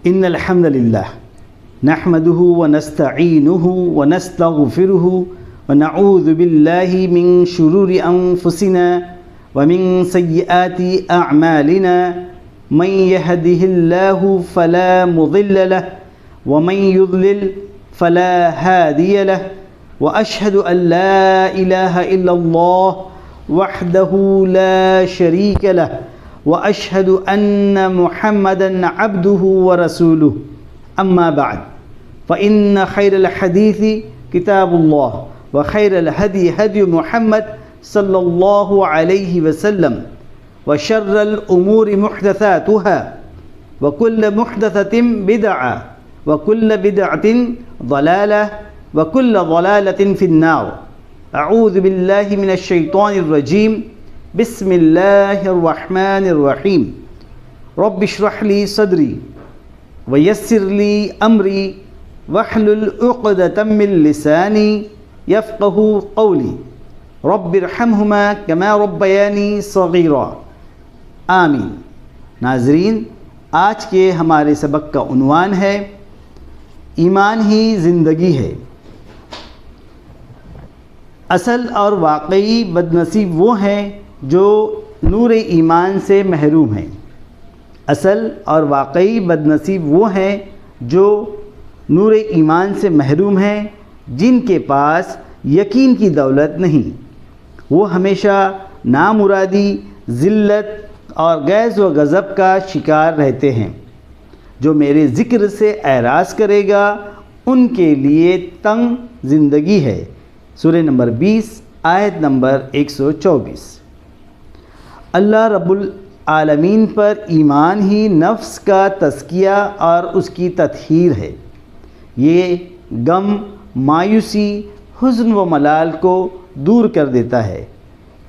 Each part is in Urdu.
إن الحمد لله نحمده ونستعينه ونستغفره ونعوذ بالله من شرور أنفسنا ومن سيئات أعمالنا من يهده الله فلا مضل له ومن يضلل فلا هادي له وأشهد أن لا إله إلا الله وحده لا شريك له وأشهد أن محمدًا عبده ورسوله أما بعد فإن خير الحديث كتاب الله وخير الهدي هدي محمد صلى الله عليه وسلم وشر الأمور محدثاتها وكل محدثة بدعة وكل بدعة ضلالة وكل ضلالة في النار أعوذ بالله من الشيطان الرجيم بسم الله الرحمن الرحيم رب اشرح لي صدري ويسر لي أمري واحلل عقدة من لساني يفقه قولي رب ارحمهما كما ربياني صغيرا آمین۔ ناظرین، آج کے ہمارے سبق کا عنوان ہے ایمان ہی زندگی ہے۔ اصل اور واقعی بدنصیب وہ ہیں جو نور ایمان سے محروم ہیں۔ اصل اور واقعی بدنصیب وہ ہیں جو نور ایمان سے محروم ہیں، جن کے پاس یقین کی دولت نہیں۔ وہ ہمیشہ نامرادی، ذلت اور غیظ و غضب کا شکار رہتے ہیں۔ جو میرے ذکر سے اعراض کرے گا ان کے لیے تنگ زندگی ہے۔ سورہ نمبر 20 آیت نمبر 124۔ اللہ رب العالمین پر ایمان ہی نفس کا تزکیہ اور اس کی تطہیر ہے۔ یہ غم، مایوسی، حزن و ملال کو دور کر دیتا ہے۔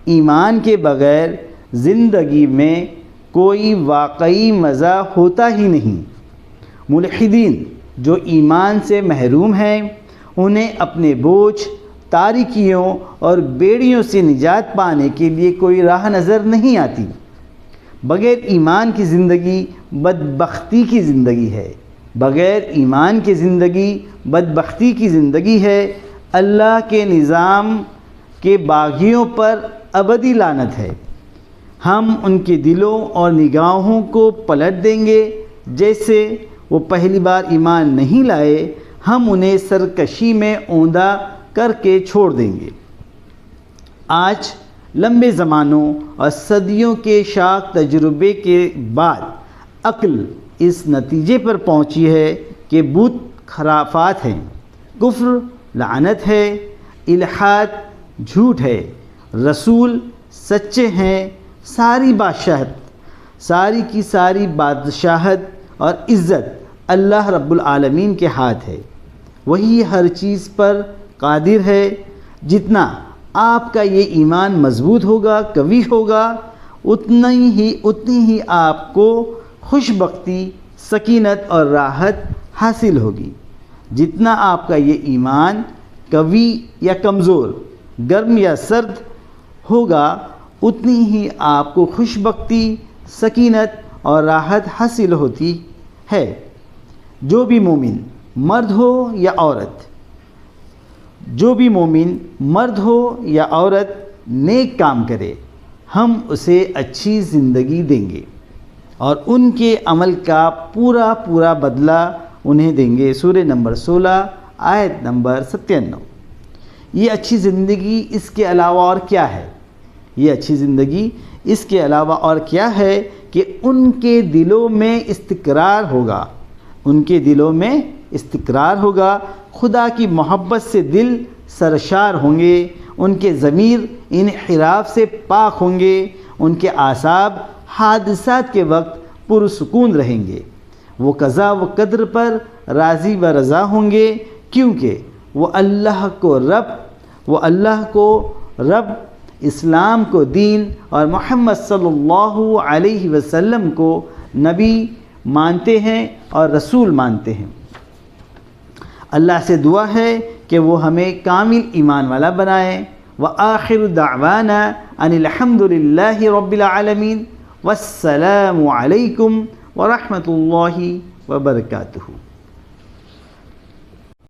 ایمان کے بغیر زندگی میں کوئی واقعی مزہ ہوتا ہی نہیں۔ ملحدین جو ایمان سے محروم ہیں، انہیں اپنے بوجھ، تاریکیوں اور بیڑیوں سے نجات پانے کے لیے کوئی راہ نظر نہیں آتی۔ بغیر ایمان کی زندگی بدبختی کی زندگی ہے۔ بغیر ایمان کی زندگی بدبختی کی زندگی ہے۔ اللہ کے نظام کے باغیوں پر ابدی لعنت ہے۔ ہم ان کے دلوں اور نگاہوں کو پلٹ دیں گے۔ جیسے وہ پہلی بار ایمان نہیں لائے، ہم انہیں سرکشی میں اوندا کر کے چھوڑ دیں گے۔ آج لمبے زمانوں اور صدیوں کے شاق تجربے کے بعد عقل اس نتیجے پر پہنچی ہے کہ بت خرافات ہیں، کفر لعنت ہے، الحاد جھوٹ ہے، رسول سچے ہیں، ساری کی ساری بادشاہت اور عزت اللہ رب العالمین کے ہاتھ ہے۔ وہی ہر چیز پر قادر ہے۔ جتنا آپ کا یہ ایمان مضبوط ہوگا، قوی ہوگا، اتنی ہی آپ کو خوش بختی، سکینت اور راحت حاصل ہوگی۔ جتنا آپ کا یہ ایمان قوی یا کمزور، گرم یا سرد ہوگا، اتنی ہی آپ کو خوش بختی، سکینت اور راحت حاصل ہوتی ہے۔ جو بھی مومن مرد ہو یا عورت نیک کام کرے، ہم اسے اچھی زندگی دیں گے اور ان کے عمل کا پورا بدلہ انہیں دیں گے۔ سورہ نمبر 16 آیت نمبر 97۔ یہ اچھی زندگی اس کے علاوہ اور کیا ہے؟ یہ اچھی زندگی اس کے علاوہ اور کیا ہے کہ ان کے دلوں میں استقرار ہوگا، خدا کی محبت سے دل سرشار ہوں گے، ان کے ضمیر انحراف سے پاک ہوں گے، ان کے اعصاب حادثات کے وقت پرسکون رہیں گے، وہ قضا و قدر پر راضی و رضا ہوں گے، کیونکہ وہ اللہ کو رب، اسلام کو دین اور محمد صلی اللہ علیہ وسلم کو نبی مانتے ہیں اور رسول مانتے ہیں۔ اللہ سے دعا ہے کہ وہ ہمیں کامل ایمان والا بنائے۔ وآخر دعوانا ان الحمد للہ رب العالمین والسلام علیکم ورحمۃ اللہ وبرکاتہ۔